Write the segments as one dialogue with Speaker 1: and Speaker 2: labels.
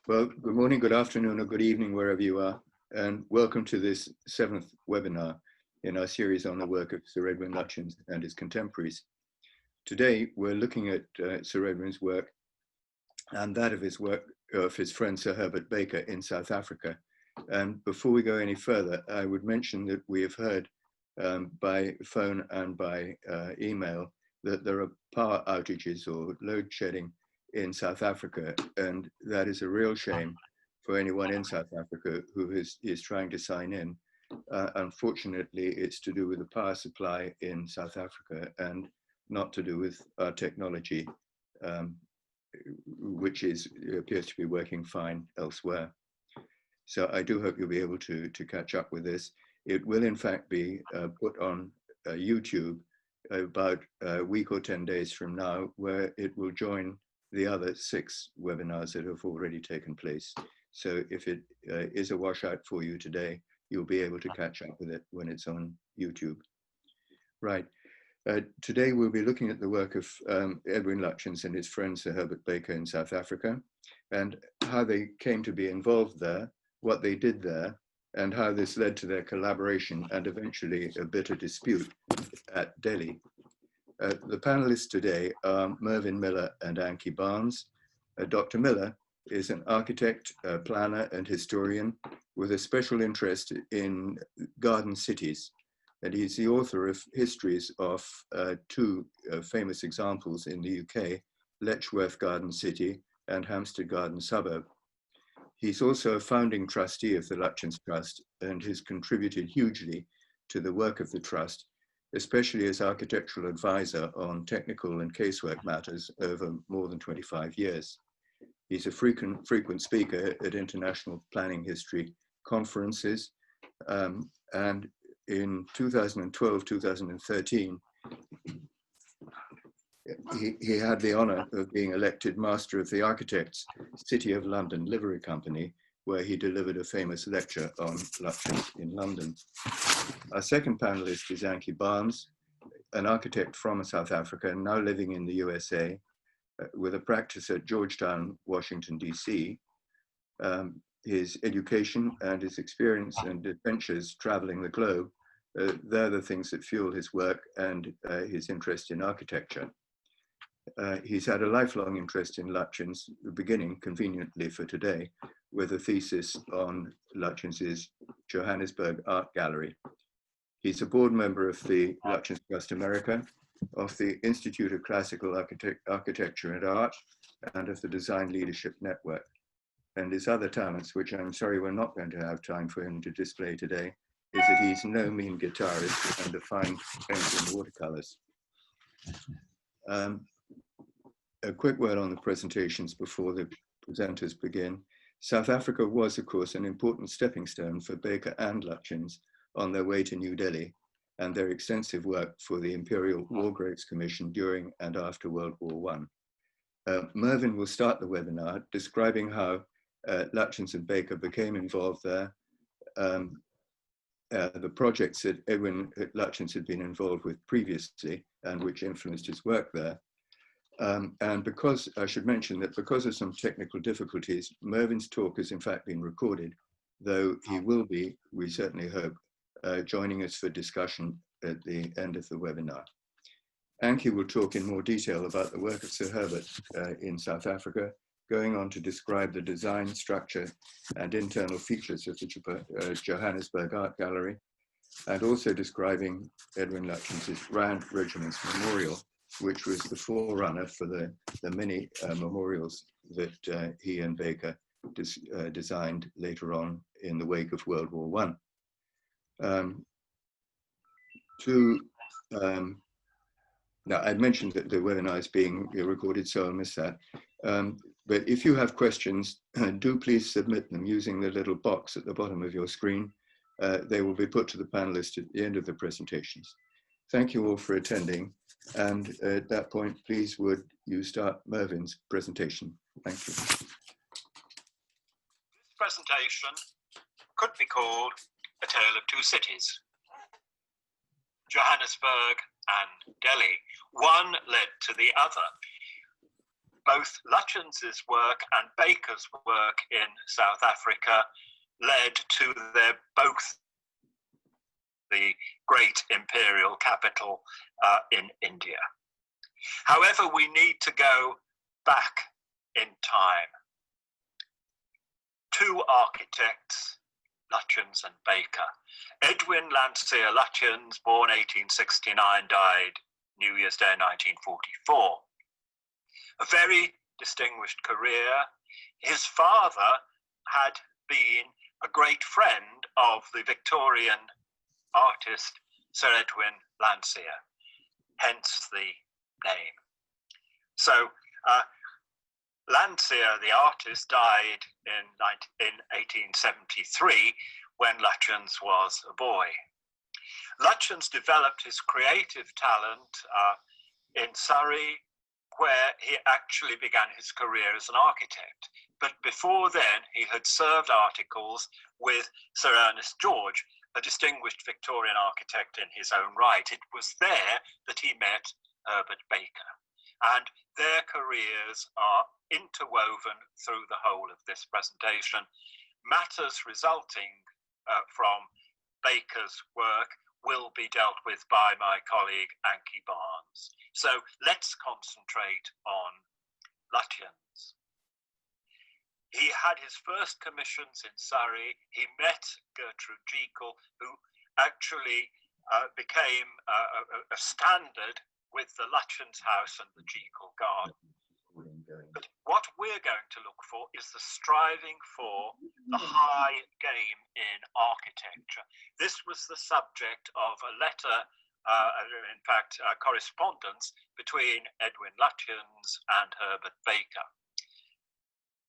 Speaker 1: Well, good morning, good afternoon, or good evening, wherever you are, and welcome to this 7th webinar in our series on the work of Sir Edwin Lutyens and his contemporaries. Today, we're looking at Sir Edwin's work and that of his friend Sir Herbert Baker in South Africa. And before we go any further, I would mention that we have heard by phone and by email that there are power outages or load shedding in South Africa, and that is a real shame for anyone in South Africa who is trying to sign in. Unfortunately, it's to do with the power supply in South Africa and not to do with our technology, which appears to be working fine elsewhere. So I do hope you'll be able to catch up with this. It will in fact be put on YouTube about a week or 10 days from now, where it will join the other 6 webinars that have already taken place. So if it is a washout for you today, you'll be able to catch up with it when it's on YouTube. Right. Today we'll be looking at the work of Edwin Lutyens and his friend Sir Herbert Baker in South Africa, and how they came to be involved there, what they did there, and how this led to their collaboration and eventually a bitter dispute at Delhi. The panelists today are Mervyn Miller and Ankie Barnes. Dr. Miller is an architect, planner, and historian with a special interest in garden cities. And he's the author of histories of 2 famous examples in the UK, Letchworth Garden City and Hampstead Garden Suburb. He's also a founding trustee of the Lutyens Trust and has contributed hugely to the work of the Trust, especially as architectural advisor on technical and casework matters over more than 25 years. He's a frequent speaker at international planning history conferences, and in 2012-2013, he had the honor of being elected Master of the Architects City of London Livery Company, where he delivered a famous lecture on Lutyens in London. Our second panelist is Ankie Barnes, an architect from South Africa, now living in the USA, with a practice at Georgetown, Washington, DC. His education and his experience and adventures traveling the globe, they're the things that fuel his work and his interest in architecture. He's had a lifelong interest in Lutyens, beginning conveniently for today, with a thesis on Lutyens' Johannesburg Art Gallery. He's a board member of the Lutyens Trust America, of the Institute of Classical Architecture and Art, and of the Design Leadership Network. And his other talents, which I'm sorry we're not going to have time for him to display today, is that he's no mean guitarist and a fine painter in watercolors. A quick word on the presentations before the presenters begin. South Africa was, of course, an important stepping stone for Baker and Lutyens on their way to New Delhi and their extensive work for the Imperial War Graves Commission during and after World War I. Mervyn will start the webinar describing how Lutyens and Baker became involved there, the projects that Edwin Lutyens had been involved with previously and which influenced his work there. And because, I should mention that because of some technical difficulties, Mervyn's talk has in fact been recorded, though he will be, we certainly hope, joining us for discussion at the end of the webinar. Ankie will talk in more detail about the work of Sir Herbert in South Africa, going on to describe the design, structure, and internal features of the Johannesburg Art Gallery, and also describing Edwin Lutyens' Rand Regiments Memorial, which was the forerunner for the many memorials that he and Baker designed later on in the wake of World War I. Now, I mentioned that the webinar is being recorded, so I'll miss that. But if you have questions, do please submit them using the little box at the bottom of your screen. They will be put to the panelists at the end of the presentations. Thank you all for attending. And at that point, please would you start Mervyn's presentation. Thank you.
Speaker 2: This presentation could be called A Tale of Two Cities. Johannesburg and Delhi. One led to the other. both Lutyens' work and Baker's work in South Africa led to their both the great imperial capital in India. However, we need to go back in time. Two architects, Lutyens and Baker. Edwin Landseer Lutyens, born 1869, died New Year's Day 1944. A very distinguished career. His father had been a great friend of the Victorian artist Sir Edwin Landseer, hence the name. So Landseer, the artist, died in 1873 when Lutyens was a boy. Lutyens developed his creative talent in Surrey, where he actually began his career as an architect. But before then, he had served articles with Sir Ernest George, a distinguished Victorian architect in his own right. It was there that he met Herbert Baker. And their careers are interwoven through the whole of this presentation. Matters resulting from Baker's work will be dealt with by my colleague Ankie Barnes. So let's concentrate on Lutyens. He had his first commissions in Surrey. He met Gertrude Jekyll, who actually became a standard with the Lutyens house and the Jekyll garden. But what we're going to look for is the striving for the high game in architecture. This was the subject of a letter, in fact, correspondence between Edwin Lutyens and Herbert Baker.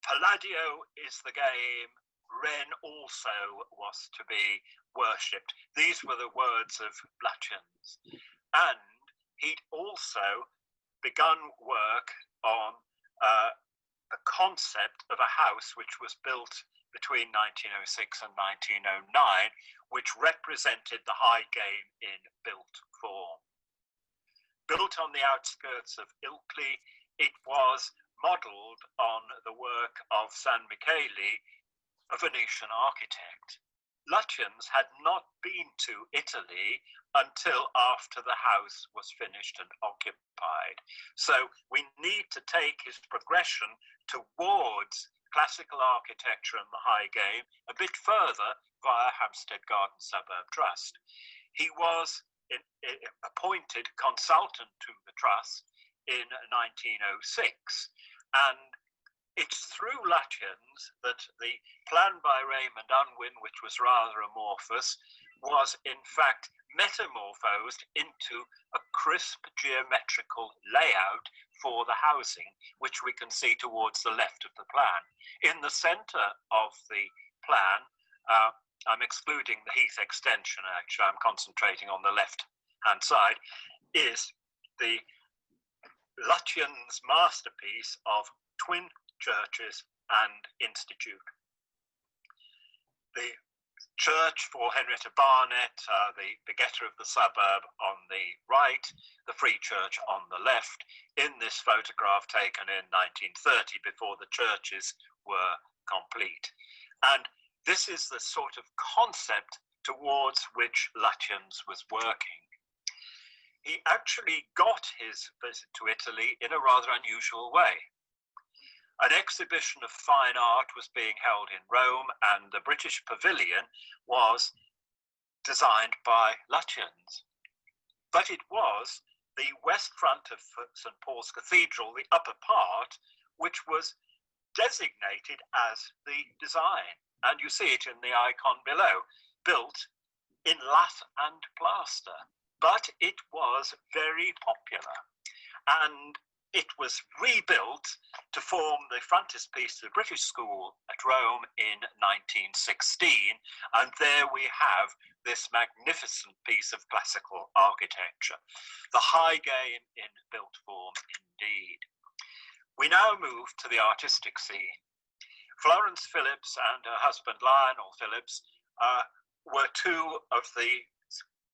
Speaker 2: Palladio is the game, Wren also was to be worshipped. These were the words of Lutyens. And he'd also begun work on the concept of a house which was built between 1906 and 1909, which represented the high game in built form. Built on the outskirts of Ilkley, it was modelled on the work of San Michele, a Venetian architect. Lutyens had not been to Italy until after the house was finished and occupied. So we need to take his progression towards classical architecture and the high game a bit further via Hampstead Garden Suburb Trust. He was appointed consultant to the Trust in 1906, and it's through Lutyens that the plan by Raymond Unwin, which was rather amorphous, was in fact metamorphosed into a crisp geometrical layout for the housing, which we can see towards the left of the plan. In the center of the plan, I'm excluding the Heath extension, actually, I'm concentrating on the left-hand side, is the Lutyens masterpiece of twin churches and institute. The church for Henrietta Barnett, the begetter of the suburb, on the right, the Free Church on the left, in this photograph taken in 1930, before the churches were complete. And this is the sort of concept towards which Lutyens was working. He actually got his visit to Italy in a rather unusual way. An exhibition of fine art was being held in Rome, and the British Pavilion was designed by Lutyens. But it was the west front of St. Paul's Cathedral, the upper part, which was designated as the design. And you see it in the icon below, built in lath and plaster. But it was very popular. And it was rebuilt to form the frontispiece of the British School at Rome in 1916. And there we have this magnificent piece of classical architecture. The high game in built form indeed. We now move to the artistic scene. Florence Phillips and her husband Lionel Phillips were two of the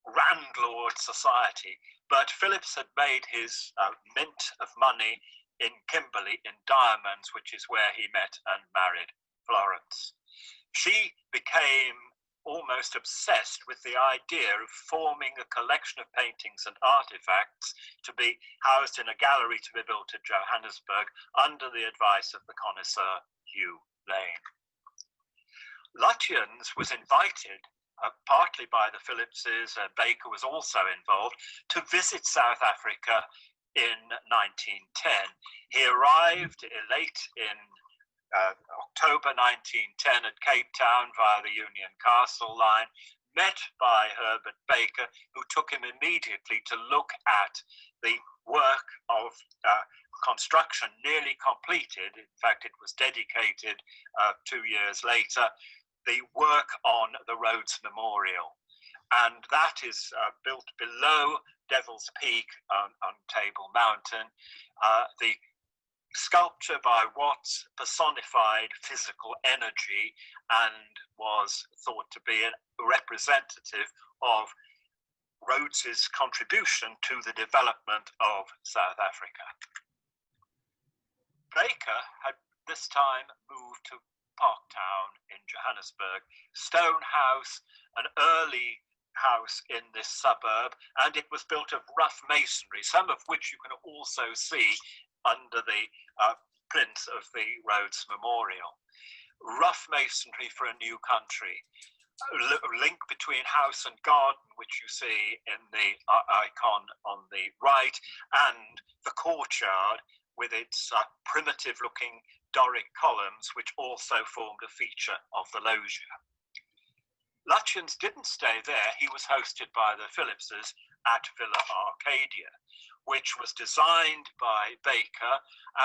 Speaker 2: landlord society, but Phillips had made his mint of money in Kimberley in diamonds, which is where he met and married Florence. She became almost obsessed with the idea of forming a collection of paintings and artifacts to be housed in a gallery to be built at Johannesburg under the advice of the connoisseur Hugh Lane. Lutyens was invited, partly by the Phillipses, Baker was also involved, to visit South Africa in 1910. He arrived late in October 1910 at Cape Town via the Union Castle line, met by Herbert Baker, who took him immediately to look at the work of construction nearly completed. In fact, it was dedicated 2 years later, the work on the Rhodes Memorial. And that is built below Devil's Peak on Table Mountain. The sculpture by Watts personified physical energy and was thought to be a representative of Rhodes's contribution to the development of South Africa. Baker had this time moved to Parktown in Johannesburg, stone house, an early house in this suburb, and it was built of rough masonry, some of which you can also see under the plinth of the Rhodes Memorial. Rough masonry for a new country. Link between house and garden, which you see in the icon on the right, and the courtyard with its primitive looking Doric columns, which also formed a feature of the loggia. Lutyens didn't stay there. He was hosted by the Phillipses at Villa Arcadia, which was designed by Baker,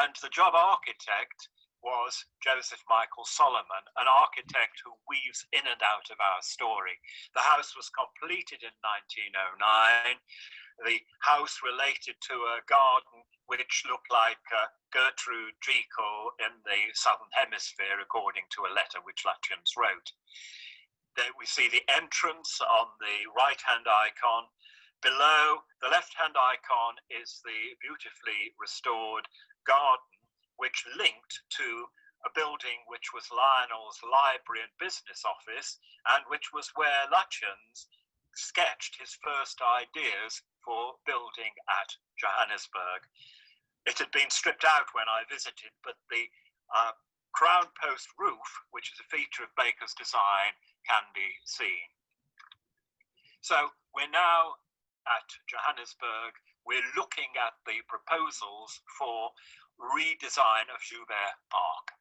Speaker 2: and the job architect was Joseph Michael Solomon, an architect who weaves in and out of our story. The house was completed in 1909. The house related to a garden which looked like Gertrude Jekyll in the Southern Hemisphere, according to a letter which Lutyens wrote. There we see the entrance on the right-hand icon. Below, the left-hand icon is the beautifully restored garden, which linked to a building which was Lionel's library and business office, and which was where Lutyens sketched his first ideas for building at Johannesburg. It had been stripped out when I visited, but the crown post roof, which is a feature of Baker's design, can be seen. So we're now at Johannesburg. We're looking at the proposals for redesign of Joubert Park.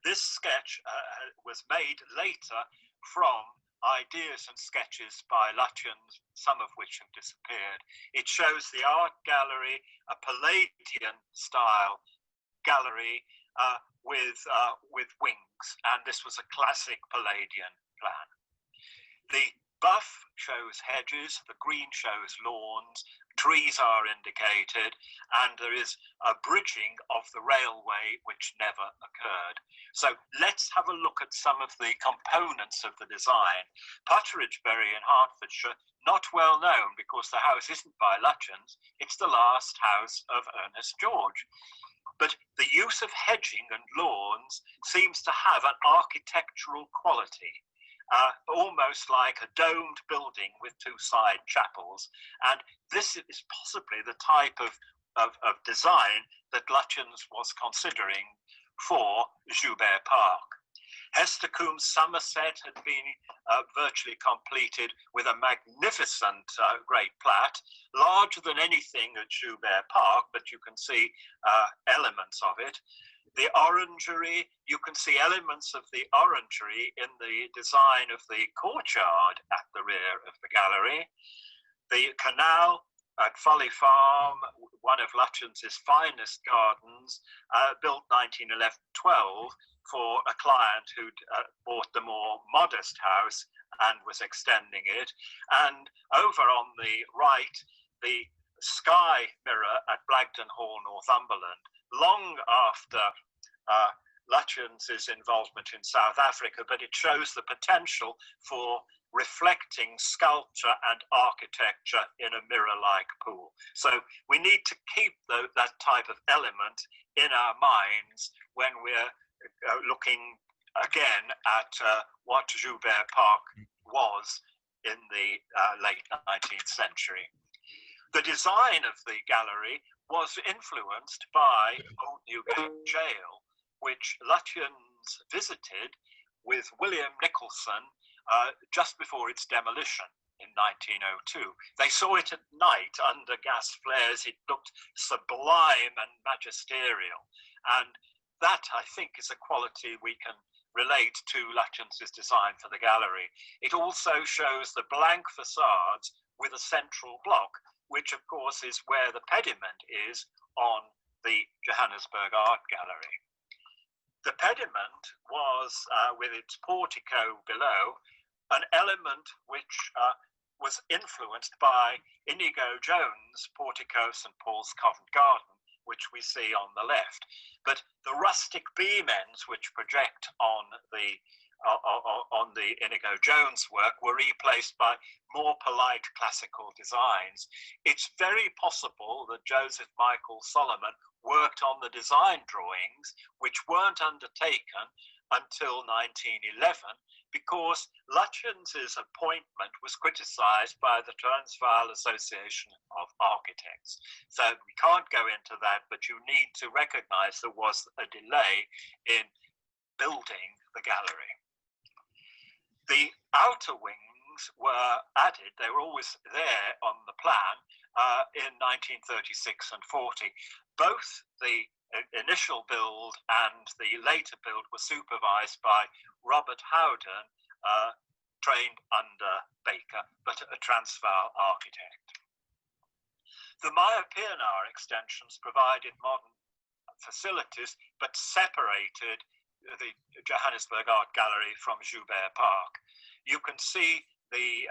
Speaker 2: This sketch was made later from ideas and sketches by Lutyens, some of which have disappeared. It shows the art gallery, a Palladian style gallery with wings, and this was a classic Palladian plan. The buff shows hedges, the green shows lawns, trees are indicated, and there is a bridging of the railway which never occurred. So let's have a look at some of the components of the design. Putteridgebury in Hertfordshire, not well known because the house isn't by Lutyens, it's the last house of Ernest George. But the use of hedging and lawns seems to have an architectural quality. Almost like a domed building with two side chapels. And this is possibly the type of design that Lutyens was considering for Joubert Park. Hestercombe Somerset had been virtually completed with a magnificent great plat, larger than anything at Joubert Park, but you can see elements of it. The orangery, you can see elements of the orangery in the design of the courtyard at the rear of the gallery. The canal at Folly Farm, one of Lutyens' finest gardens, built 1911-12 for a client who'd bought the more modest house and was extending it. And over on the right, the sky mirror at Blagden Hall, Northumberland, long after Lutyens' involvement in South Africa, but it shows the potential for reflecting sculpture and architecture in a mirror-like pool. So we need to keep that type of element in our minds when we're looking again at what Joubert Park was in the late 19th century. The design of the gallery was influenced by Old Newgate Jail, which Lutyens visited with William Nicholson just before its demolition in 1902. They saw it at night under gas flares. It looked sublime and magisterial. And that, I think, is a quality we can relate to Lutyens' design for the gallery. It also shows the blank facades with a central block, which of course is where the pediment is on the Johannesburg Art Gallery. The pediment was, with its portico below, an element which was influenced by Inigo Jones' portico St. Paul's Covent Garden, which we see on the left. But the rustic beam ends which project on the Inigo Jones work were replaced by more polite classical designs. It's very possible that Joseph Michael Solomon worked on the design drawings, which weren't undertaken until 1911, because Lutyens' appointment was criticised by the Transvaal Association of Architects. So we can't go into that, but you need to recognise there was a delay in building the gallery. The outer wings were added, they were always there on the plan in 1936 and 40. Both the initial build and the later build were supervised by Robert Howden, trained under Baker, but a Transvaal architect. The Meyer-Pienaar extensions provided modern facilities, but separated the Johannesburg Art Gallery from Joubert Park. You can see the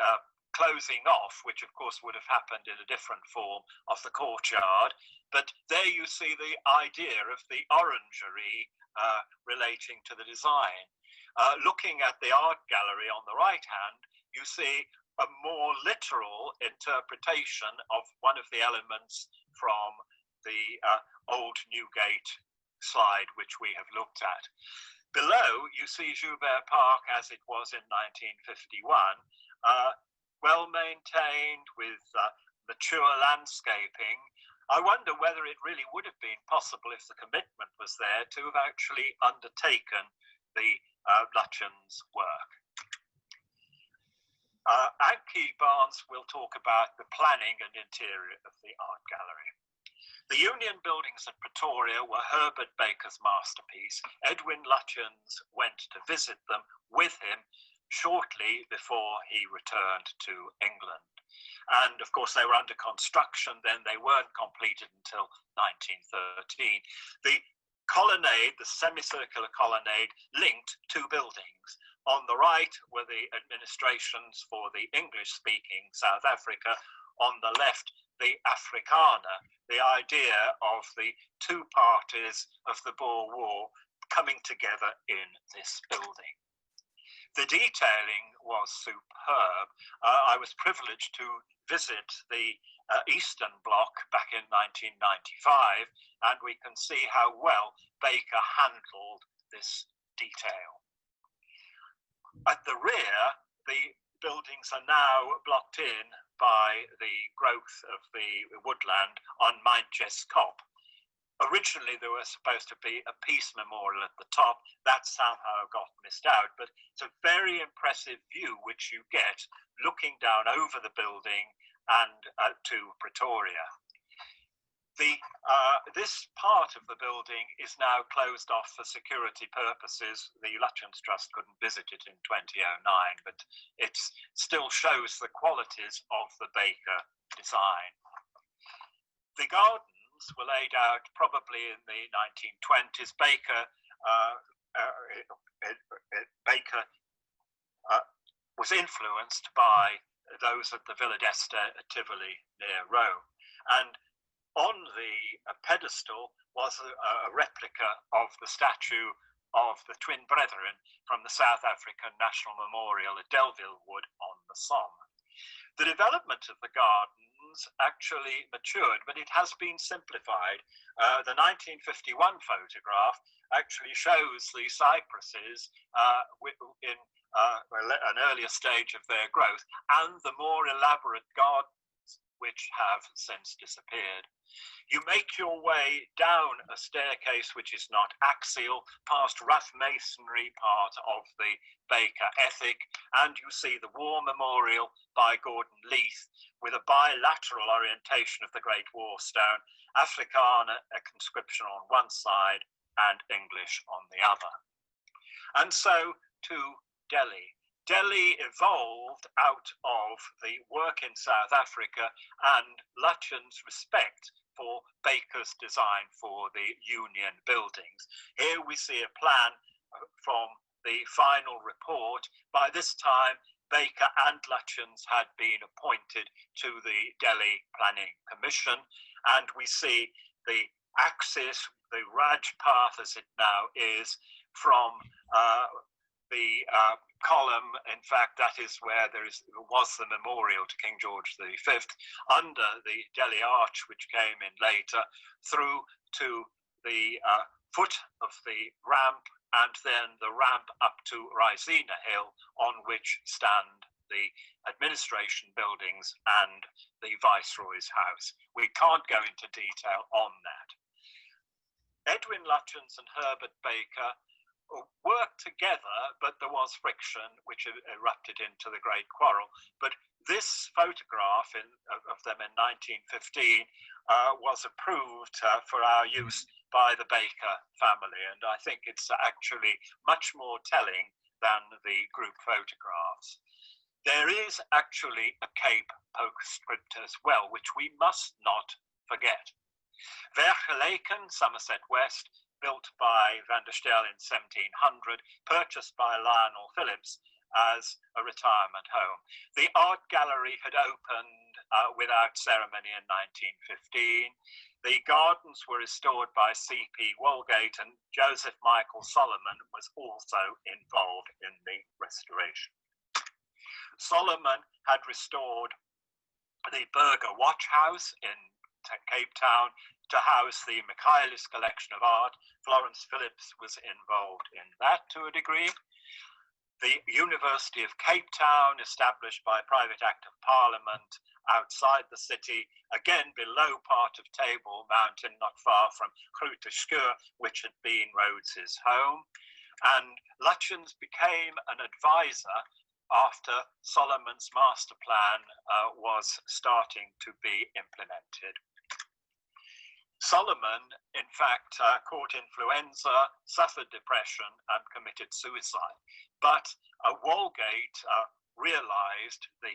Speaker 2: closing off, which of course would have happened in a different form, of the courtyard, but there you see the idea of the orangery relating to the design. Looking at the art gallery on the right hand, you see a more literal interpretation of one of the elements from the old Newgate slide which we have looked at. Below you see Joubert Park as it was in 1951, well maintained with mature landscaping. I wonder whether it really would have been possible, if the commitment was there, to have actually undertaken the Lutyens work. Ankie Barnes will talk about the planning and interior of the art gallery. The Union buildings at Pretoria were Herbert Baker's masterpiece. Edwin Lutyens went to visit them with him shortly before he returned to England. And of course they were under construction then, they weren't completed until 1913. The colonnade, the semicircular colonnade, linked two buildings. On the right were the administrations for the English-speaking South Africa. On the left, the Afrikaner, the idea of the two parties of the Boer War coming together in this building. The detailing was superb. I was privileged to visit the Eastern Bloc back in 1995, and we can see how well Baker handled this detail. At the rear, the buildings are now blocked in by the growth of the woodland on Mindjes Kop. Originally, there was supposed to be a peace memorial at the top. That somehow got missed out, but it's a very impressive view which you get looking down over the building and to Pretoria. This part of the building is now closed off for security purposes. The Lutyens Trust couldn't visit it in 2009, but it still shows the qualities of the Baker design. The gardens were laid out probably in the 1920s. Baker was influenced by those at the Villa d'Este at Tivoli near Rome. And on the pedestal was a replica of the statue of the twin brethren from the South African National Memorial at Delville Wood on the Somme. The development of the gardens actually matured, but it has been simplified. The 1951 photograph actually shows the cypresses in an earlier stage of their growth, and the more elaborate gardens which have since disappeared. You make your way down a staircase which is not axial, past rough masonry part of the Baker ethic, and you see the War Memorial by Gordon Leith with a bilateral orientation of the Great War Stone, Afrikaner, a conscription on one side and English on the other. And so to Delhi. Delhi evolved out of the work in South Africa and Lutyens' respect for Baker's design for the Union buildings. Here we see a plan from the final report. By this time, Baker and Lutyens had been appointed to the Delhi Planning Commission, and we see the axis, the Raj path as it now is, from the column. In fact, that is where there was the memorial to King George V, under the Delhi Arch, which came in later, through to the foot of the ramp, and then the ramp up to Raisina Hill, on which stand the administration buildings and the Viceroy's house. We can't go into detail on that. Edwin Lutyens and Herbert Baker worked together, but there was friction which erupted into the Great Quarrel. But this photograph of them in 1915 was approved for our use by the Baker family, and I think it's actually much more telling than the group photographs. There is actually a Cape postscript as well, which we must not forget. Vergeleken, Somerset West, built by Van der Stel in 1700, purchased by Lionel Phillips as a retirement home. The art gallery had opened without ceremony in 1915. The gardens were restored by C.P. Walgate, and Joseph Michael Solomon was also involved in the restoration. Solomon had restored the Burger Watch House in Cape Town to house the Michaelis collection of art. Florence Phillips was involved in that to a degree. The University of Cape Town, established by private act of Parliament outside the city, again below part of Table Mountain, not far from Groote Schuur, which had been Rhodes's home. And Lutyens became an advisor after Solomon's master plan was starting to be implemented. Solomon, in fact, caught influenza, suffered depression, and committed suicide. But Walgate realized the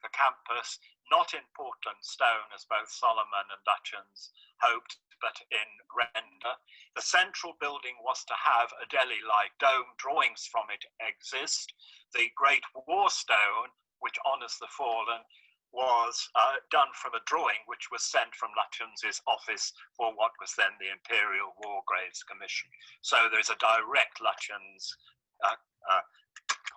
Speaker 2: campus, not in Portland stone, as both Solomon and Lutyens hoped, but in render. The central building was to have a Delhi-like dome. Drawings from it exist. The Great War Stone, which honors the fallen, was done from a drawing which was sent from Lutyens' office for what was then the Imperial War Graves Commission. So there's a direct Lutyens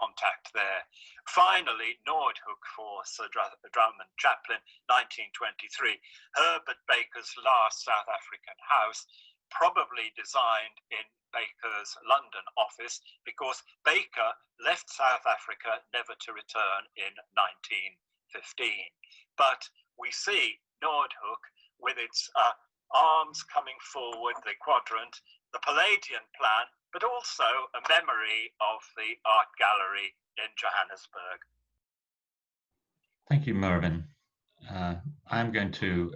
Speaker 2: contact there. Finally, Noordhoek for Sir Drummond Chaplin, 1923. Herbert Baker's last South African house, probably designed in Baker's London office, because Baker left South Africa never to return in 1915. But we see Noordhoek with its arms coming forward, the quadrant, the Palladian plan, but also a memory of the art gallery in Johannesburg.
Speaker 3: Thank you, Mervyn. I'm going to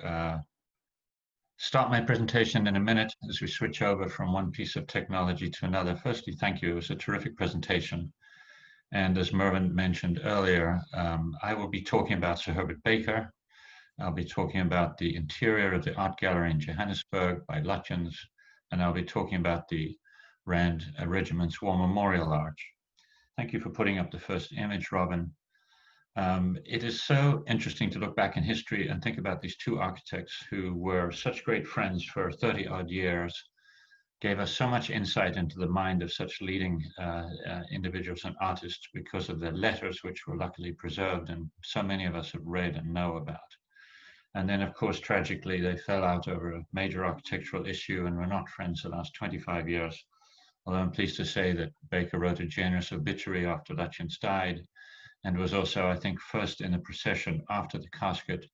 Speaker 3: start my presentation in a minute as we switch over from one piece of technology to another. Firstly, thank you. It was a terrific presentation. And as Mervyn mentioned earlier, I will be talking about Sir Herbert Baker. I'll be talking about the interior of the art gallery in Johannesburg by Lutyens, and I'll be talking about the Rand Regiments War Memorial Arch. Thank you for putting up the first image, Robin. It is so interesting to look back in history and think about these two architects who were such great friends for 30-odd years, gave us so much insight into the mind of such leading individuals and artists because of their letters, which were luckily preserved and so many of us have read and know about. And then, of course, tragically, they fell out over a major architectural issue and were not friends the last 25 years. Although I'm pleased to say that Baker wrote a generous obituary after Lutyens died, and was also, I think, first in the procession after the casket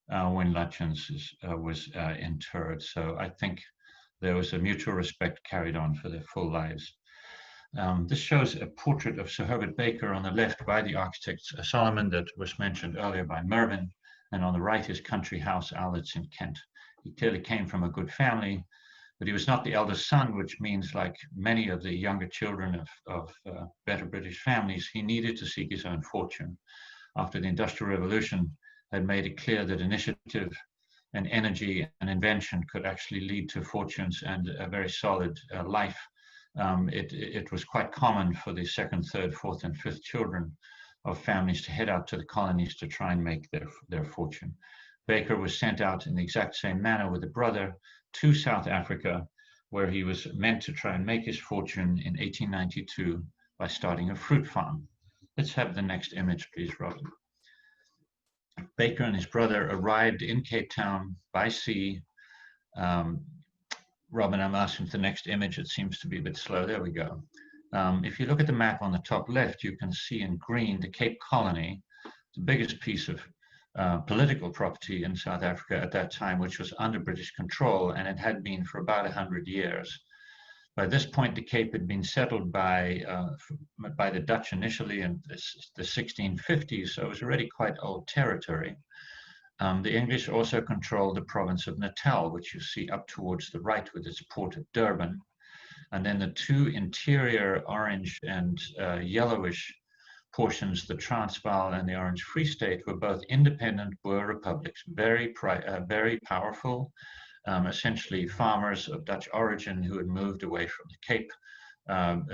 Speaker 3: when Lutyens was interred. So I think there was a mutual respect carried on for their full lives. This shows a portrait of Sir Herbert Baker on the left by the architect Solomon that was mentioned earlier by Mervyn, and on the right his country house, Owlets in Kent. He clearly came from a good family, but he was not the eldest son, which means, like many of the younger children of better British families, he needed to seek his own fortune. After the Industrial Revolution had made it clear that initiative and energy and invention could actually lead to fortunes and a very solid life, it was quite common for the second, third, fourth, and fifth children of families to head out to the colonies to try and make their fortune. Baker was sent out in the exact same manner with a brother to South Africa, where he was meant to try and make his fortune in 1892 by starting a fruit farm. Let's have the next image, please, Robin. Baker and his brother arrived in Cape Town by sea. Robin, I'm asking for the next image. It seems to be a bit slow. There we go. If you look at the map on the top left, you can see in green the Cape Colony, the biggest piece of political property in South Africa at that time, which was under British control, and it had been for about 100 years. By this point, the Cape had been settled by the Dutch initially in the 1650s, so it was already quite old territory. The English also controlled the province of Natal, which you see up towards the right with its port at Durban. And then the two interior orange and yellowish portions, the Transvaal and the Orange Free State, were both independent Boer republics, very powerful, essentially farmers of Dutch origin who had moved away from the Cape,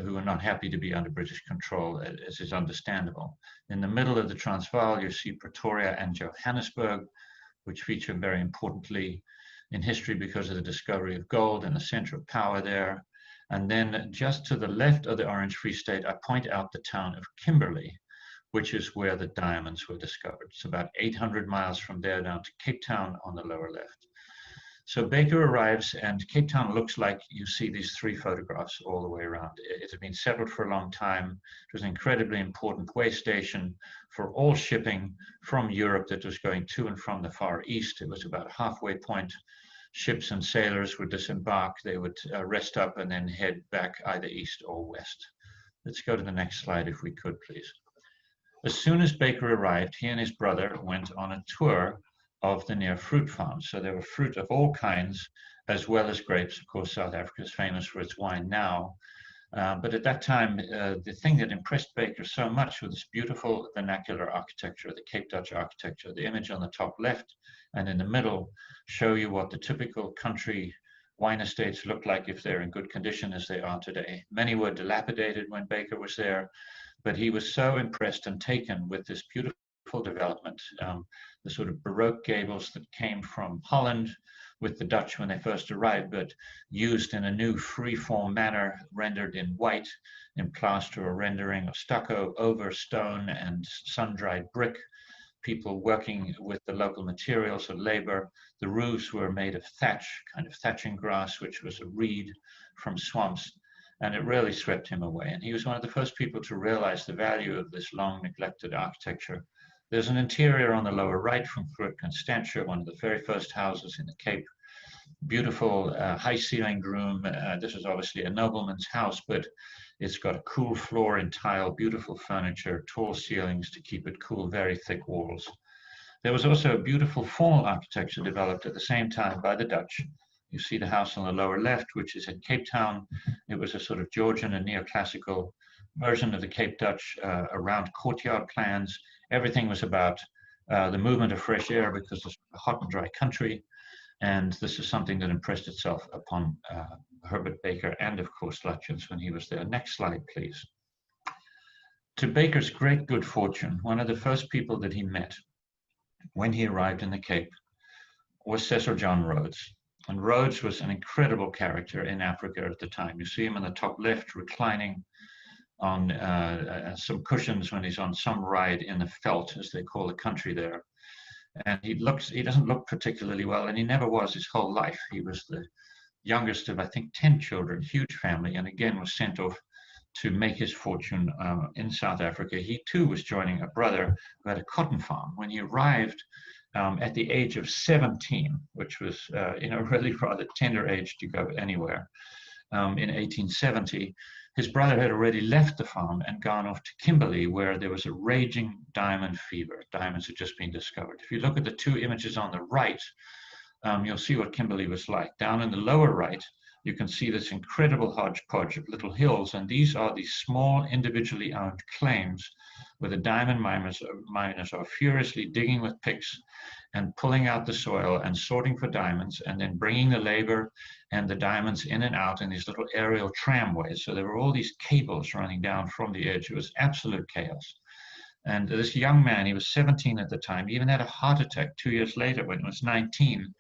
Speaker 3: who were not happy to be under British control, as is understandable. In the middle of the Transvaal, you see Pretoria and Johannesburg, which feature very importantly in history because of the discovery of gold and the center of power there. And then just to the left of the Orange Free State, I point out the town of Kimberley, which is where the diamonds were discovered. It's about 800 miles from there down to Cape Town on the lower left. So Baker arrives, and Cape Town looks like you see these three photographs all the way around. It had been settled for a long time. It was an incredibly important way station for all shipping from Europe that was going to and from the Far East. It was about a halfway point. Ships and sailors would disembark, they would rest up and then head back either east or west. Let's go to the next slide if we could, please. As soon as Baker arrived, he and his brother went on a tour of the near fruit farms. So there were fruit of all kinds, as well as grapes. Of course, South Africa is famous for its wine now. But at that time, the thing that impressed Baker so much was this beautiful vernacular architecture, the Cape Dutch architecture. The image on the top left and in the middle show you what the typical country wine estates look like if they're in good condition as they are today. Many were dilapidated when Baker was there, but he was so impressed and taken with this beautiful development, the sort of Baroque gables that came from Holland with the Dutch when they first arrived, but used in a new free-form manner, rendered in white, in plaster or rendering of stucco over stone and sun-dried brick. People working with the local materials of labor. The roofs were made of thatch, kind of thatching grass, which was a reed from swamps, and it really swept him away. And he was one of the first people to realize the value of this long neglected architecture. There's an interior on the lower right from Groot Constantia, one of the very first houses in the Cape. Beautiful high-ceilinged room. This is obviously a nobleman's house, but it's got a cool floor in tile, beautiful furniture, tall ceilings to keep it cool, very thick walls. There was also a beautiful formal architecture developed at the same time by the Dutch. You see the house on the lower left, which is in Cape Town. It was a sort of Georgian and neoclassical version of the Cape Dutch around courtyard plans. Everything was about the movement of fresh air because it's a hot and dry country. And this is something that impressed itself upon Herbert Baker and, of course, Lutyens when he was there. Next slide, please. To Baker's great good fortune, one of the first people that he met when he arrived in the Cape was Cecil John Rhodes. And Rhodes was an incredible character in Africa at the time. You see him in the top left reclining on some cushions when he's on some ride in the veldt, as they call the country there. And he doesn't look particularly well, and he never was his whole life. He was the youngest of, I think, 10 children, huge family, and again was sent off to make his fortune in South Africa. He too was joining a brother who had a cotton farm. When he arrived at the age of 17, which was really rather tender age to go anywhere, in 1870, his brother had already left the farm and gone off to Kimberley, where there was a raging diamond fever. Diamonds had just been discovered. If you look at the two images on the right, you'll see what Kimberley was like. Down in the lower right, you can see this incredible hodgepodge of little hills, and these are the small individually owned claims where the diamond miners are furiously digging with picks and pulling out the soil and sorting for diamonds, and then bringing the labor and the diamonds in and out in these little aerial tramways. So there were all these cables running down from the edge. It was absolute chaos. And this young man, he was 17 at the time, even had a heart attack 2 years later when he was 19,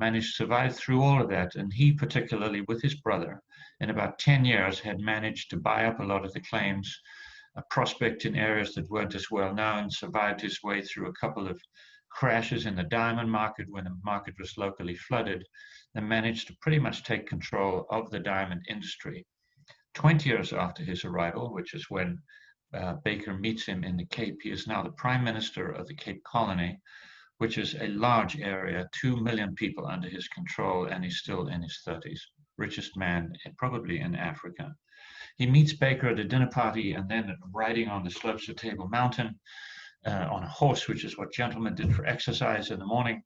Speaker 3: managed to survive through all of that. And he, particularly with his brother, in about 10 years had managed to buy up a lot of the claims, prospect in areas that weren't as well known, survived his way through a couple of crashes in the diamond market when the market was locally flooded, and managed to pretty much take control of the diamond industry. 20 years after his arrival, which is when Baker meets him in the Cape, he is now the Prime Minister of the Cape Colony, which is a large area, 2 million people under his control, and he's still in his 30s, richest man probably in Africa. He meets Baker at a dinner party and then riding on the slopes of Table Mountain on a horse, which is what gentlemen did for exercise in the morning,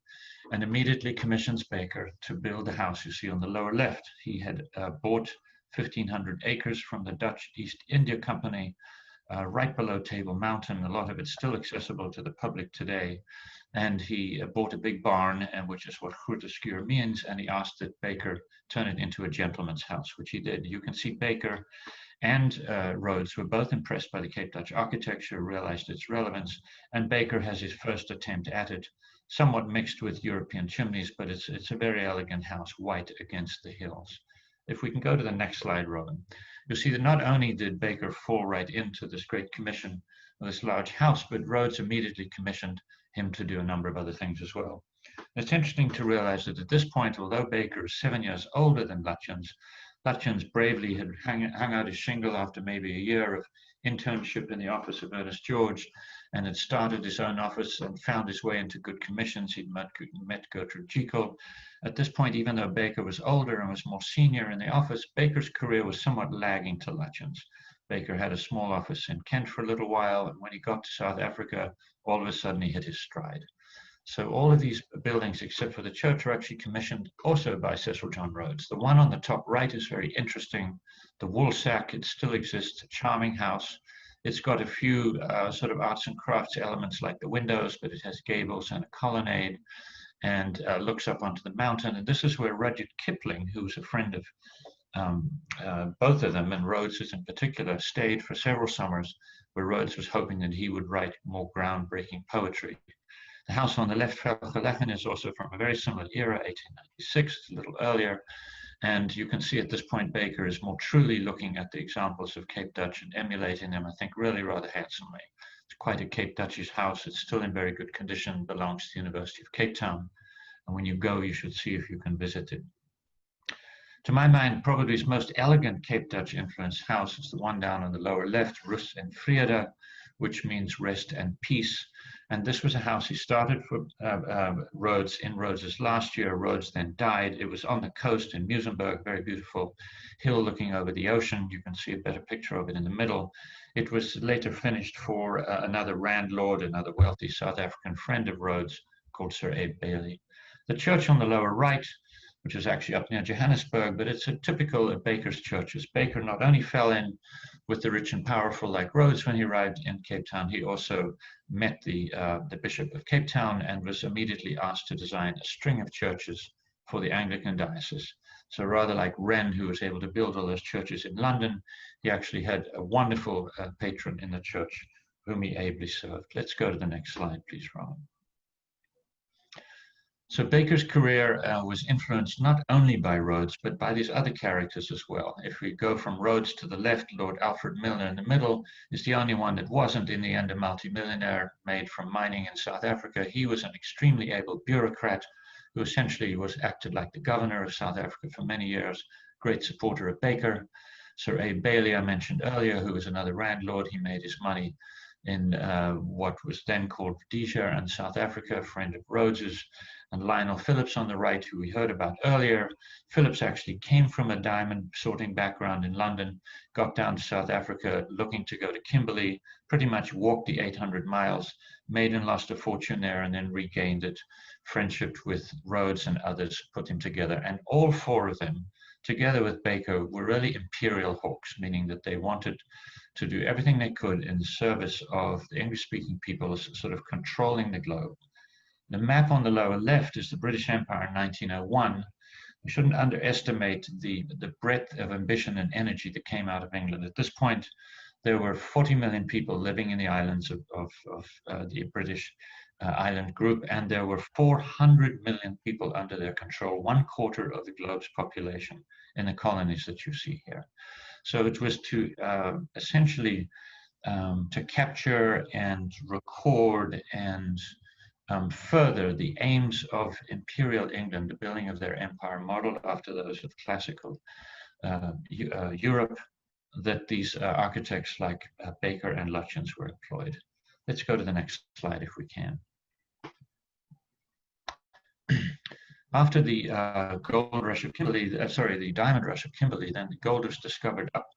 Speaker 3: and immediately commissions Baker to build the house you see on the lower left. He had bought 1,500 acres from the Dutch East India Company right below Table Mountain. A lot of it's still accessible to the public today. And he bought a big barn, which is what grote schuur means, and he asked that Baker turn it into a gentleman's house, which he did. You can see Baker and Rhodes were both impressed by the Cape Dutch architecture, realized its relevance, and Baker has his first attempt at it, somewhat mixed with European chimneys, but it's a very elegant house, white against the hills. If we can go to the next slide, Robin, you'll see that not only did Baker fall right into this great commission of this large house, but Rhodes immediately commissioned him to do a number of other things as well. And it's interesting to realize that at this point, although Baker is 7 years older than Lutyens, Lutyens bravely had hung out his shingle after maybe a year of internship in the office of Ernest George, and had started his own office and found his way into good commissions. He'd met Gertrude Jekyll. At this point, even though Baker was older and was more senior in the office, Baker's career was somewhat lagging to Lutyens. Baker had a small office in Kent for a little while, and when he got to South Africa, all of a sudden he hit his stride. So all of these buildings, except for the church, are actually commissioned also by Cecil John Rhodes. The one on the top right is very interesting. The Woolsack, it still exists, a charming house. It's got a few sort of arts and crafts elements like the windows, but it has gables and a colonnade, and looks up onto the mountain. And this is where Rudyard Kipling, who was a friend of both of them, and Rhodes in particular, stayed for several summers, where Rhodes was hoping that he would write more groundbreaking poetry. The house on the left, Velgelegen, is also from a very similar era, 1896, a little earlier. And you can see at this point, Baker is more truly looking at the examples of Cape Dutch and emulating them, I think, really rather handsomely. It's quite a Cape Dutchish house. It's still in very good condition, belongs to the University of Cape Town. And when you go, you should see if you can visit it. To my mind, probably his most elegant Cape Dutch influenced house is the one down on the lower left, Rus en Vrede, which means rest and peace. And this was a house he started for Rhodes in Rhodes's last year. Rhodes then died. It was on the coast in Muizenberg, very beautiful hill looking over the ocean. You can see a better picture of it in the middle. It was later finished for another landlord, another wealthy South African friend of Rhodes called Sir Abe Bailey. The church on the lower right, which is actually up near Johannesburg, but it's a typical of Baker's churches. Baker not only fell in with the rich and powerful like Rhodes when he arrived in Cape Town, he also met the Bishop of Cape Town and was immediately asked to design a string of churches for the Anglican diocese. So rather like Wren, who was able to build all those churches in London, he actually had a wonderful patron in the church whom he ably served. Let's go to the next slide, please, Robin. So Baker's career was influenced not only by Rhodes, but by these other characters as well. If we go from Rhodes to the left, Lord Alfred Milner in the middle is the only one that wasn't in the end a multimillionaire made from mining in South Africa. He was an extremely able bureaucrat who essentially acted like the governor of South Africa for many years, great supporter of Baker. Sir A. Bailey, I mentioned earlier, who was another landlord. He made his money in what was then called Rhodesia and South Africa, a friend of Rhodes's. And Lionel Phillips on the right, who we heard about earlier. Phillips actually came from a diamond sorting background in London, got down to South Africa looking to go to Kimberley, pretty much walked the 800 miles, made and lost a fortune there, and then regained it. Friendship with Rhodes and others put him together. And all four of them, together with Baker, were really imperial hawks, meaning that they wanted to do everything they could in the service of the English-speaking peoples, sort of controlling the globe. The map on the lower left is the British Empire in 1901. We shouldn't underestimate the breadth of ambition and energy that came out of England. At this point, there were 40 million people living in the islands of the British island group, and there were 400 million people under their control, 1/4 of the globe's population in the colonies that you see here. So it was to essentially to capture and record and further the aims of imperial England, the building of their empire modeled after those of classical Europe, that these architects like Baker and Lutyens were employed. Let's go to the next slide if we can. After the gold rush of Kimberley, the diamond rush of Kimberley, then the gold was discovered up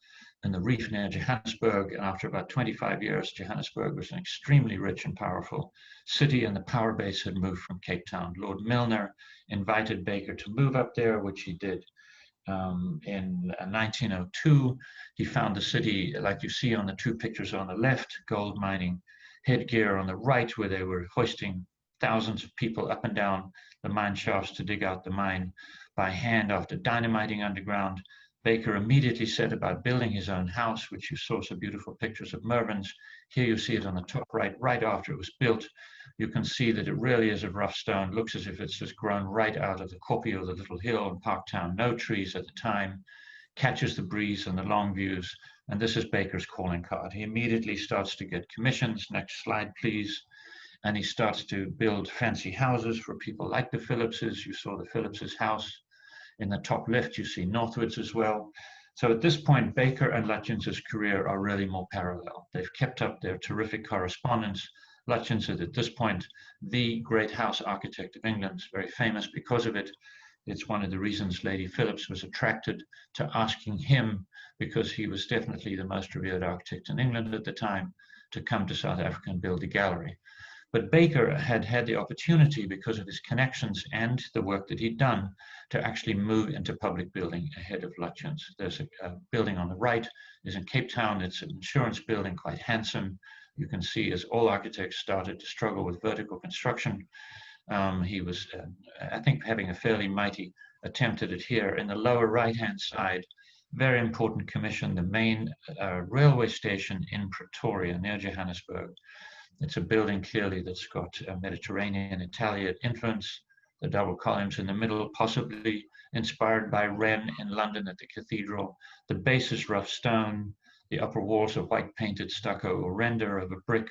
Speaker 3: in the reef near Johannesburg, and after about 25 years, Johannesburg was an extremely rich and powerful city, and the power base had moved from Cape Town. Lord Milner invited Baker to move up there, which he did in 1902. He found the city, like you see on the two pictures on the left, gold mining headgear on the right, where they were hoisting thousands of people up and down the mine shafts to dig out the mine by hand after dynamiting underground. Baker immediately set about building his own house, which you saw some beautiful pictures of Mervyn's. Here you see it on the top right after it was built. You can see that it really is of rough stone, looks as if it's just grown right out of the kopje of the little hill in Parktown. No trees at the time, catches the breeze and the long views. And this is Baker's calling card. He immediately starts to get commissions. Next slide, please. And he starts to build fancy houses for people like the Phillipses. You saw the Phillipses' house. In the top left, you see Northwards as well. So at this point, Baker and Lutyens' career are really more parallel. They've kept up their terrific correspondence. Lutyens is at this point the great house architect of England, very famous because of it. It's one of the reasons Lady Phillips was attracted to asking him, because he was definitely the most revered architect in England at the time, to come to South Africa and build a gallery. But Baker had had the opportunity, because of his connections and the work that he'd done, to actually move into public building ahead of Lutyens. There's a building on the right, is in Cape Town. It's an insurance building, quite handsome. You can see as all architects started to struggle with vertical construction, he was, I think, having a fairly mighty attempt at it here. In the lower right-hand side, very important commission, the main railway station in Pretoria near Johannesburg. It's a building clearly that's got a Mediterranean Italian influence. The double columns in the middle, possibly inspired by Wren in London at the cathedral. The base is rough stone. The upper walls are white painted stucco or render of a brick.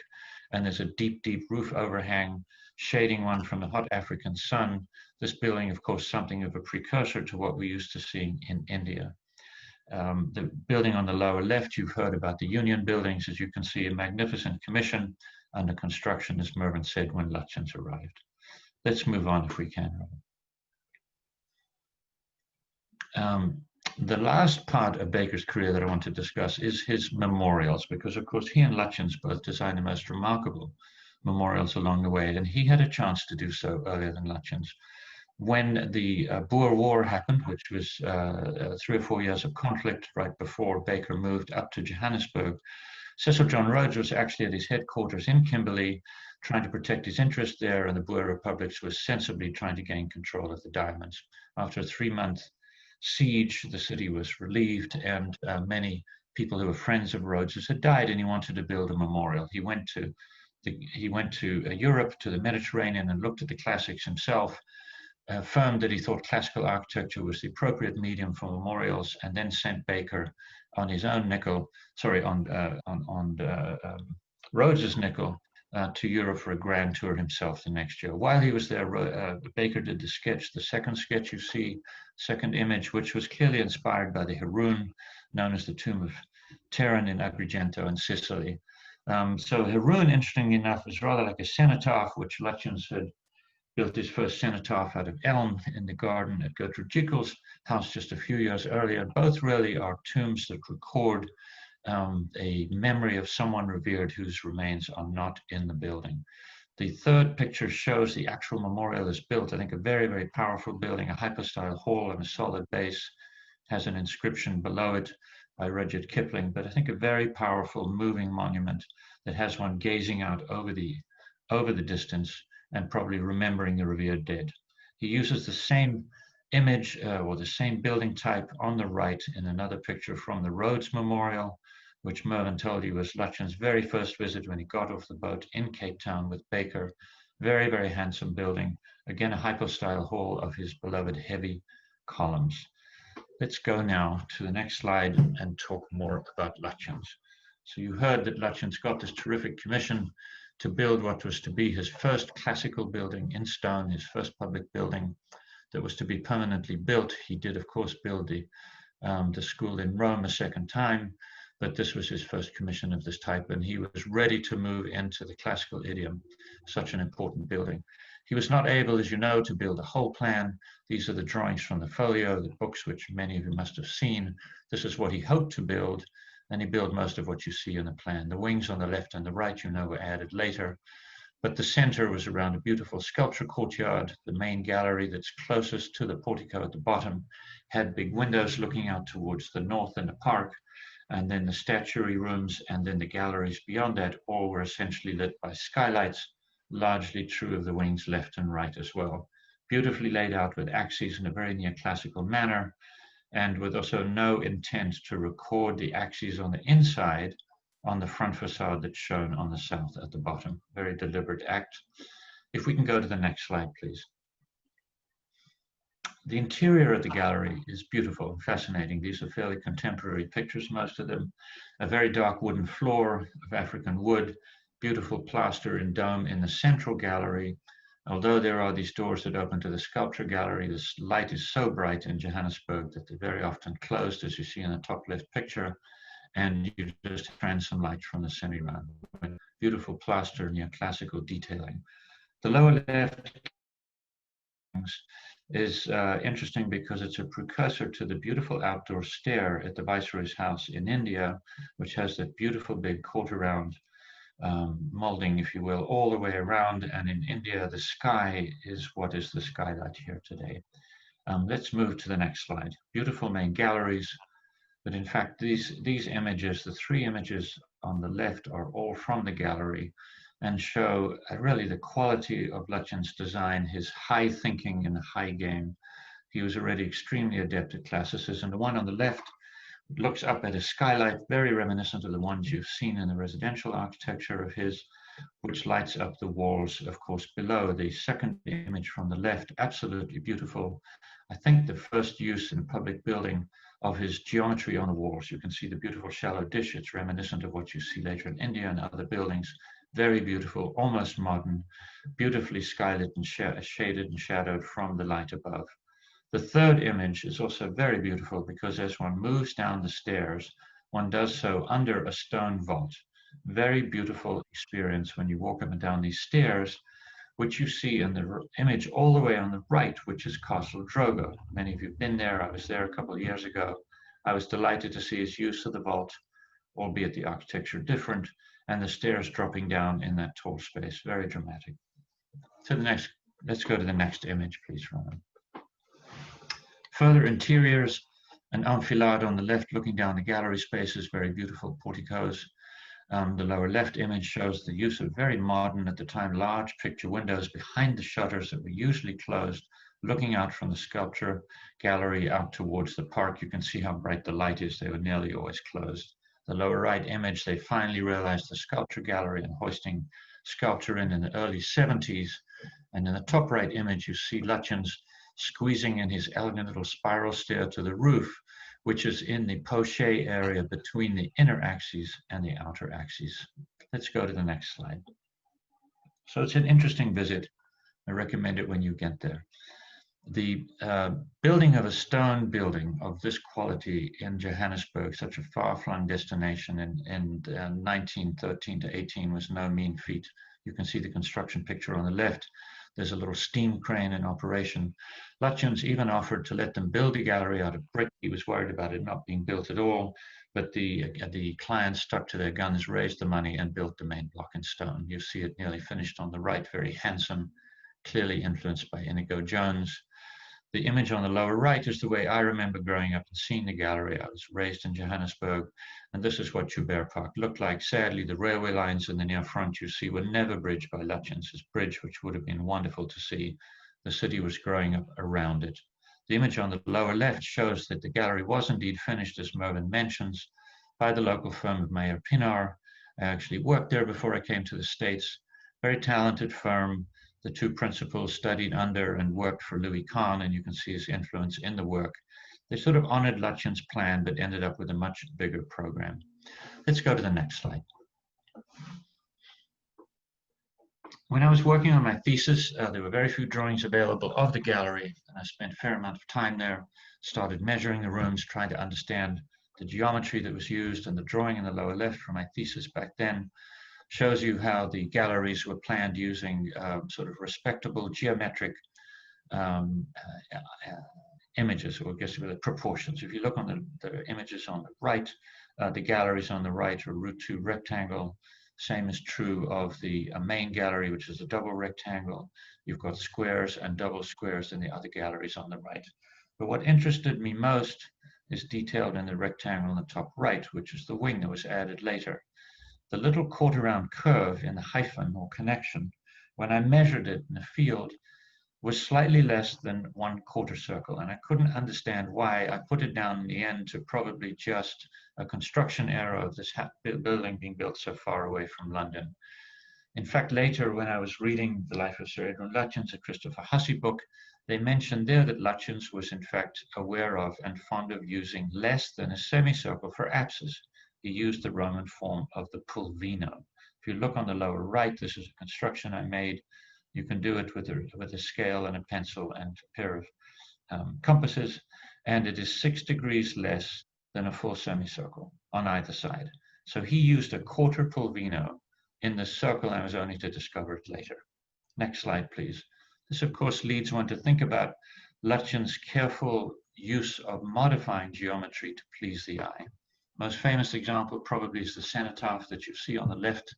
Speaker 3: And there's a deep, deep roof overhang, shading one from the hot African sun. This building, of course, something of a precursor to what we're used to seeing in India. The building on the lower left, you've heard about the Union buildings. As you can see, a magnificent commission under construction, as Mervyn said, when Lutyens arrived. Let's move on if we can, Robert. The last part of Baker's career that I want to discuss is his memorials, because of course he and Lutyens both designed the most remarkable memorials along the way, and he had a chance to do so earlier than Lutyens. When the Boer War happened, which was 3 or 4 years of conflict right before Baker moved up to Johannesburg, Cecil John Rhodes was actually at his headquarters in Kimberley, trying to protect his interests there, and the Boer republics was sensibly trying to gain control of the diamonds. After a 3-month siege, the city was relieved, and many people who were friends of Rhodes's had died, and he wanted to build a memorial. He went to Europe, to the Mediterranean, and looked at the classics himself, affirmed that he thought classical architecture was the appropriate medium for memorials, and then sent Baker on his own nickel, Rhodes's nickel, to Europe for a grand tour himself the next year. While he was there, Baker did the sketch, the second sketch you see, second image, which was clearly inspired by the Heroon, known as the Tomb of Terran in Agrigento in Sicily. So Heroon, interestingly enough, is rather like a cenotaph, which Lutyens had built his first cenotaph out of elm in the garden at Gertrude Jekyll's house just a few years earlier. Both really are tombs that record a memory of someone revered whose remains are not in the building. The third picture shows the actual memorial is built. I think a very, very powerful building, a hypostyle hall and a solid base, has an inscription below it by Rudyard Kipling, but I think a very powerful moving monument that has one gazing out over the distance and probably remembering the revered dead. He uses the same image or the same building type on the right in another picture from the Rhodes Memorial, which Mervyn told you was Lutyens' very first visit when he got off the boat in Cape Town with Baker. Very, very handsome building. Again, a hypostyle hall of his beloved heavy columns. Let's go now to the next slide and talk more about Lutyens. So you heard that Lutyens got this terrific commission to build what was to be his first classical building in stone, his first public building that was to be permanently built. He did, of course, build the school in Rome a second time, but this was his first commission of this type, and he was ready to move into the classical idiom, such an important building. He was not able, as you know, to build a whole plan. These are the drawings from the folio, the books which many of you must have seen. This is what he hoped to build, and he built most of what you see in the plan. The wings on the left and the right, you know, were added later, but the center was around a beautiful sculpture courtyard. The main gallery that's closest to the portico at the bottom had big windows looking out towards the north and the park, and then the statuary rooms, and then the galleries beyond that all were essentially lit by skylights, largely true of the wings left and right as well. Beautifully laid out with axes in a very neoclassical manner, and with also no intent to record the axes on the inside on the front facade that's shown on the south at the bottom. Very deliberate act. If we can go to the next slide, please. The interior of the gallery is beautiful and fascinating. These are fairly contemporary pictures, most of them. A very dark wooden floor of African wood, beautiful plaster and dome in the central gallery. Although there are these doors that open to the sculpture gallery, this light is so bright in Johannesburg that they're very often closed, as you see in the top left picture, and you just transom light from the semi-round. Beautiful plaster, neoclassical detailing. The lower left is interesting because it's a precursor to the beautiful outdoor stair at the Viceroy's house in India, which has that beautiful big quarter-round molding, if you will, all the way around. And in India, the sky is what is the skylight here today. Let's move to the next slide. Beautiful main galleries, but in fact, these images, the three images on the left, are all from the gallery and show really the quality of Lutyens' design, his high thinking and high game. He was already extremely adept at classicism. The one on the left looks up at a skylight, very reminiscent of the ones you've seen in the residential architecture of his, which lights up the walls, of course, below. The second image from the left, absolutely beautiful. I think the first use in a public building of his geometry on the walls. You can see the beautiful shallow dish. It's reminiscent of what you see later in India and other buildings. Very beautiful, almost modern, beautifully skylit and shaded and shadowed from the light above. The third image is also very beautiful because as one moves down the stairs, one does so under a stone vault. Very beautiful experience when you walk up and down these stairs, which you see in the image all the way on the right, which is Castle Drogo. Many of you have been there. I was there a couple of years ago. I was delighted to see his use of the vault, albeit the architecture different, and the stairs dropping down in that tall space. Very dramatic. To the next, let's go to the next image, please, Ronan. Further interiors, an enfilade on the left looking down the gallery spaces, very beautiful porticos. The lower left image shows the use of very modern, at the time, large picture windows behind the shutters that were usually closed, looking out from the sculpture gallery out towards the park. You can see how bright the light is. They were nearly always closed. The lower right image, they finally realized the sculpture gallery and hoisting sculpture in the early 70s. And in the top right image, you see Lutyens squeezing in his elegant little spiral stair to the roof, which is in the pochette area between the inner axes and the outer axes. Let's go to the next slide. So it's an interesting visit. I recommend it when you get there. The building of a stone building of this quality in Johannesburg, such a far-flung destination in 1913 to 18, was no mean feat. You can see the construction picture on the left. There's a little steam crane in operation. Lutyens even offered to let them build a gallery out of brick. He was worried about it not being built at all, but the clients stuck to their guns, raised the money, and built the main block in stone. You see it nearly finished on the right, very handsome, clearly influenced by Inigo Jones. The image on the lower right is the way I remember growing up and seeing the gallery. I was raised in Johannesburg, and this is what Joubert Park looked like. Sadly, the railway lines in the near front you see were never bridged by Lutyens' bridge, which would have been wonderful to see. The city was growing up around it. The image on the lower left shows that the gallery was indeed finished, as Mervyn mentions, by the local firm of Meyer Pinar. I actually worked there before I came to the States. Very talented firm. The two principals studied under and worked for Louis Kahn, and you can see his influence in the work. They sort of honored Lutyens' plan, but ended up with a much bigger program. Let's go to the next slide. When I was working on my thesis, there were very few drawings available of the gallery, and I spent a fair amount of time there, started measuring the rooms, trying to understand the geometry that was used, and the drawing in the lower left for my thesis back then shows you how the galleries were planned using sort of respectable geometric images, or I guess the proportions. If you look on the images on the right, the galleries on the right are root 2 rectangle. Same is true of the main gallery, which is a double rectangle. You've got squares and double squares in the other galleries on the right. But what interested me most is detailed in the rectangle on the top right, which is the wing that was added later. The little quarter-round curve in the hyphen or connection, when I measured it in the field, was slightly less than 1/4 circle, and I couldn't understand why. I put it down in the end to probably just a construction error of this building being built so far away from London. In fact, later when I was reading The Life of Sir Edwin Lutyens, a Christopher Hussey book, they mentioned there that Lutyens was in fact aware of and fond of using less than a semicircle for apses. He used the Roman form of the pulvino. If you look on the lower right, this is a construction I made. You can do it with a scale and a pencil and a pair of compasses, and it is 6 degrees less than a full semicircle on either side. So he used a 1/4 pulvino in the circle, and I was only to discover it later. Next slide, please. This, of course, leads one to think about Lutyens' careful use of modifying geometry to please the eye. Most famous example probably is the cenotaph that you see on the left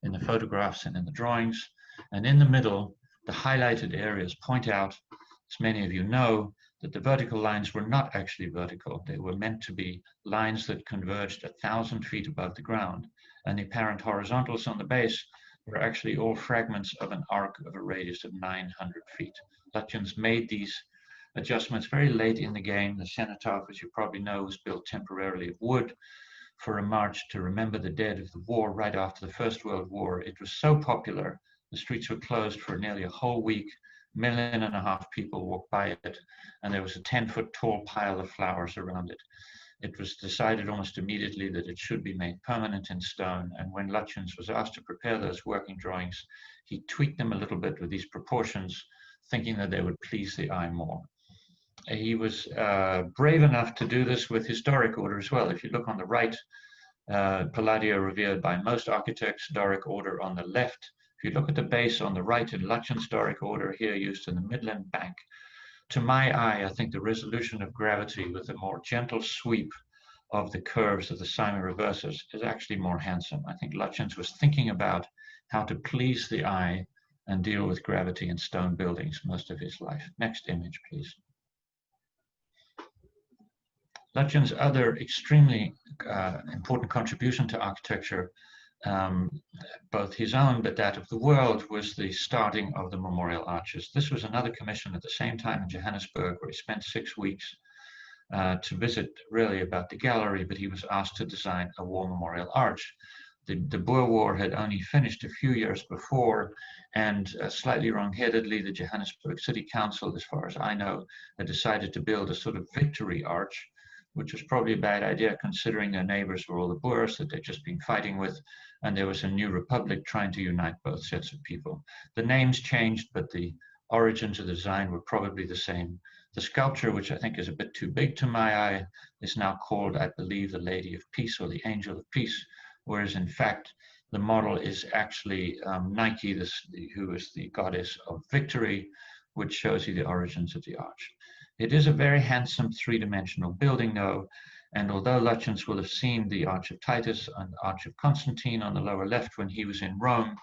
Speaker 3: in the photographs and in the drawings. And in the middle, the highlighted areas point out, as many of you know, that the vertical lines were not actually vertical. They were meant to be lines that converged 1,000 feet above the ground. And the apparent horizontals on the base were actually all fragments of an arc of a radius of 900 feet. Lutyens made these adjustments very late in the game. The cenotaph, as you probably know, was built temporarily of wood for a march to remember the dead of the war right after the First World War. It was so popular, the streets were closed for nearly a whole week. 1.5 million people walked by it, and there was a 10-foot tall pile of flowers around it. It was decided almost immediately that it should be made permanent in stone, and when Lutyens was asked to prepare those working drawings, he tweaked them a little bit with these proportions, thinking that they would please the eye more. He was brave enough to do this with historic order as well. If you look on the right, Palladio revered by most architects, Doric order on the left. If you look at the base on the right in Lutyens' Doric order, here used in the Midland Bank, to my eye, I think the resolution of gravity with a more gentle sweep of the curves of the cyma reversus is actually more handsome. I think Lutyens was thinking about how to please the eye and deal with gravity in stone buildings most of his life. Next image, please. Lutyens' other extremely important contribution to architecture, both his own but that of the world, was the starting of the memorial arches. This was another commission at the same time in Johannesburg, where he spent 6 weeks to visit really about the gallery, but he was asked to design a war memorial arch. The Boer War had only finished a few years before, and slightly wrong-headedly, the Johannesburg City Council, as far as I know, had decided to build a sort of victory arch, which was probably a bad idea considering their neighbors were all the Boers that they'd just been fighting with, and there was a new republic trying to unite both sets of people. The names changed, but the origins of the design were probably the same. The sculpture, which I think is a bit too big to my eye, is now called, I believe, the Lady of Peace or the Angel of Peace, whereas in fact, the model is actually Nike, who is the goddess of victory, which shows you the origins of the arch. It is a very handsome three-dimensional building, though, and although Lutyens will have seen the Arch of Titus and the Arch of Constantine on the lower left when he was in Rome,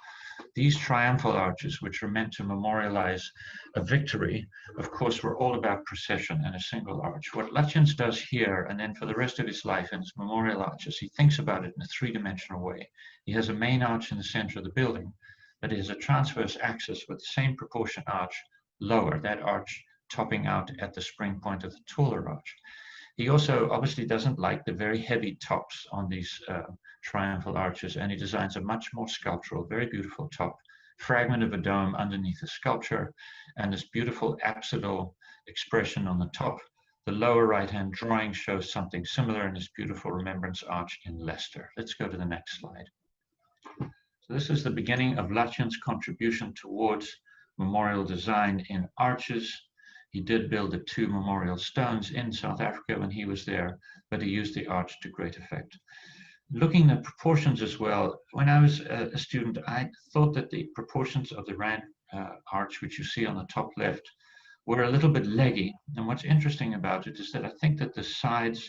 Speaker 3: these triumphal arches, which were meant to memorialize a victory, of course, were all about procession and a single arch. What Lutyens does here, and then for the rest of his life in his memorial arches, he thinks about it in a three-dimensional way. He has a main arch in the center of the building, but he has a transverse axis with the same proportion arch lower, that arch topping out at the spring point of the taller arch. He also obviously doesn't like the very heavy tops on these triumphal arches, and he designs a much more sculptural, very beautiful top, fragment of a dome underneath the sculpture, and this beautiful apsidal expression on the top. The lower right-hand drawing shows something similar in this beautiful remembrance arch in Leicester. Let's go to the next slide. So this is the beginning of Lutyens' contribution towards memorial design in arches. He did build the 2 memorial stones in South Africa when he was there, but he used the arch to great effect. Looking at proportions as well, when I was a student, I thought that the proportions of the Rand arch, which you see on the top left, were a little bit leggy. And what's interesting about it is that I think that the sides,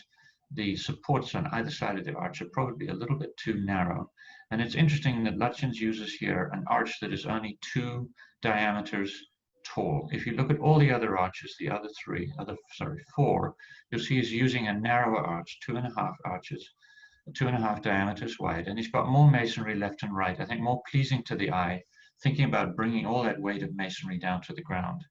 Speaker 3: the supports on either side of the arch are probably a little bit too narrow. And it's interesting that Lutyens uses here an arch that is only 2 diameters tall. If you look at all the other arches, the other 4, you'll see he's using a narrower arch, 2.5 arches, 2.5 diameters wide, and he's got more masonry left and right, I think more pleasing to the eye, thinking about bringing all that weight of masonry down to the ground.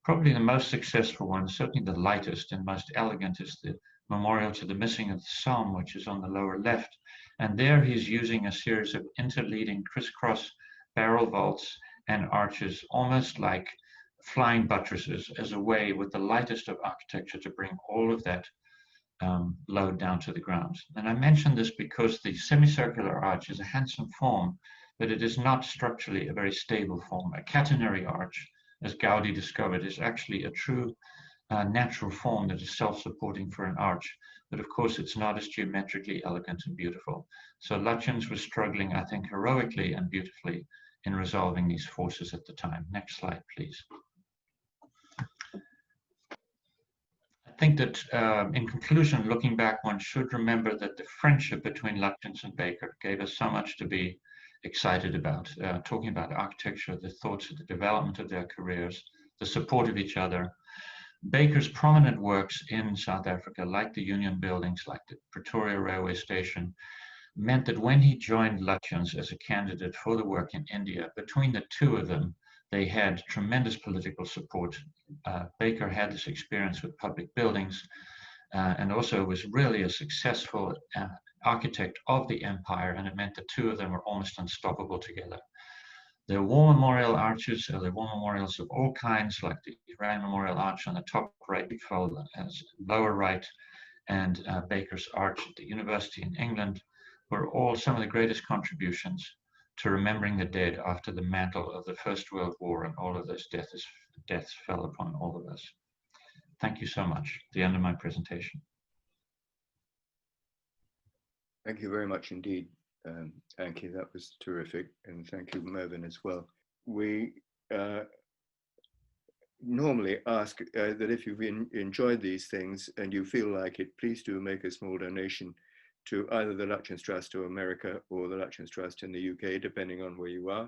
Speaker 3: Probably the most successful one, certainly the lightest and most elegant, is the memorial to the missing of the Psalm, which is on the lower left, and there he's using a series of interleading crisscross barrel vaults and arches, almost like flying buttresses, as a way with the lightest of architecture to bring all of that load down to the ground. And I mention this because the semicircular arch is a handsome form, but it is not structurally a very stable form. A catenary arch, as Gaudi discovered, is actually a true natural form that is self-supporting for an arch, but of course it's not as geometrically elegant and beautiful. So Lutyens was struggling, I think, heroically and beautifully in resolving these forces at the time. Next slide, please. I think that in conclusion, looking back, one should remember that the friendship between Lutyens and Baker gave us so much to be excited about, talking about architecture, the thoughts of the development of their careers, the support of each other. Baker's prominent works in South Africa, like the Union buildings, like the Pretoria railway station, meant that when he joined Lutyens as a candidate for the work in India, between the two of them, they had tremendous political support. Baker had this experience with public buildings and also was really a successful architect of the empire, and it meant the two of them were almost unstoppable together. There were war memorial arches, there were memorials of all kinds, like the Rand Memorial Arch on the top right, as lower right, and Baker's Arch at the University in England, were all some of the greatest contributions to remembering the dead after the mantle of the First World War and all of those deaths fell upon all of us. Thank you so much. The end of my presentation.
Speaker 1: Thank you very much indeed, Ankie. That was terrific, and thank you, Mervyn, as well. We normally ask that if you've enjoyed these things and you feel like it, please do make a small donation to either the Lutyens Trust to America or the Lutyens Trust in the UK, depending on where you are.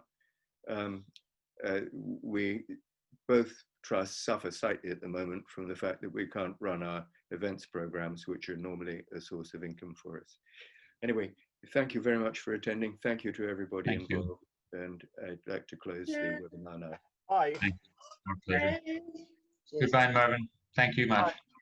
Speaker 1: We both trusts suffer slightly at the moment from the fact that we can't run our events programs, which are normally a source of income for us. Anyway, thank you very much for attending. Thank you to everybody involved. And I'd like to close the webinar now.
Speaker 2: Bye.
Speaker 3: Our pleasure. Goodbye, Mervyn. Thank you much.
Speaker 2: Bye.